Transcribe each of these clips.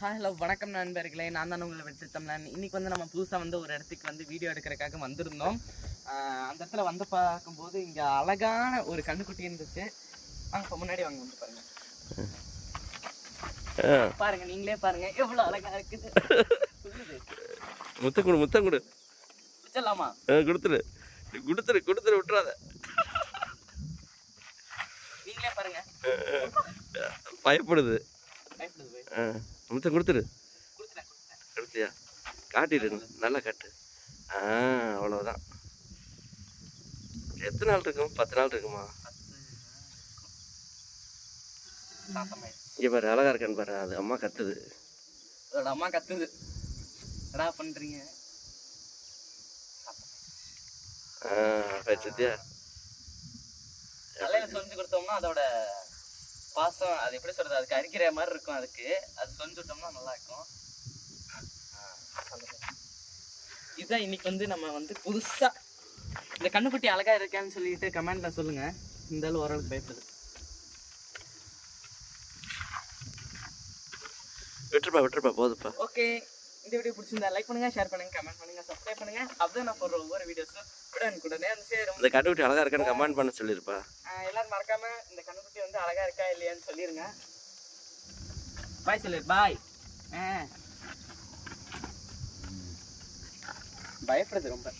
Hello வணக்கம் நண்பர்களே, நான் தான் உங்களை வெற்றித்தமிழன். இன்னைக்கு வந்து நம்ம புதுசாக வந்து ஒரு இடத்துக்கு வந்து வீடியோ எடுக்கிறதுக்காக வந்திருந்தோம். அந்த இடத்துல வந்து பார்க்கும்போது இங்கே அழகான ஒரு கண்ணுக்குட்டி இருந்துச்சு. வாங்க இப்போ முன்னாடி வாங்க வந்து பாருங்க. பாருங்க, நீங்களே பாருங்க எவ்வளோ அழகா இருக்குது. முத்தம் கொடு, முத்தம் கொடு. சொல்லலாமா? கொடுத்துரு கொடுத்துரு கொடுத்துரு, விட்டுறாத. நீங்களே பாருங்க, பயப்படுது. முத்தம் கொடுத்துரு. கொடுத்துட்டேன். கொடுத்தியா? காட்டிடு, நல்லா காட்டு. அவ்வளோதான். எத்தனை நாள் இருக்கும்? 10 நாள் இருக்குமா? இங்கே பாரு, அழகா இருக்கான்னு பாரு. அது அம்மா கத்துது. அதோட அம்மா கத்துது. என்னடா பண்றீங்க? சத்தியா தலையில சொரிஞ்சு கொடுத்தோம்னா அதோட பாசம், அது எப்படி சொல்றது, அதுக்கு அரிக்கிற மாதிரி இருக்கும். அதுக்கு அது சொரிஞ்சு விட்டோம்னா நல்லா இருக்கும். இதுதான் இன்னைக்கு வந்து நம்ம வந்து புதுசா இந்த கண்ணுக்குட்டி அழகா இருக்கான்னு சொல்லிட்டு கமெண்ட்ல சொல்லுங்க. இந்த அளவு ஓரளவுக்கு பயப்படுது. விட்டுருப்பா போதுப்பா. ஓகே, இந்த வீடியோ பிடிச்சிருந்தா லைக் பண்ணுங்க, ஷேர் பண்ணுங்க, கமெண்ட் பண்ணுங்க, சப்ஸ்கிரைப் பண்ணுங்க. அப்படியே நான் போடுற ஒவ்வொரு வீடியோஸும் உடனே வந்து சேரும். இந்த கண்ணுக்குட்டி அழகா இருக்கான்னு கமெண்ட் பண்ண சொல்லிருப்பா. எல்லாரும் மறக்காம இந்த கண்ணுக்குட்டி வந்து அழகா இருக்கா இல்லையான்னு சொல்லிருங்க. பாய் சொல்லு. பாய். பயப்படுது, ரொம்ப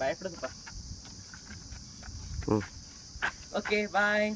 பயப்படுதுப்பா. ஓகே, பாய்.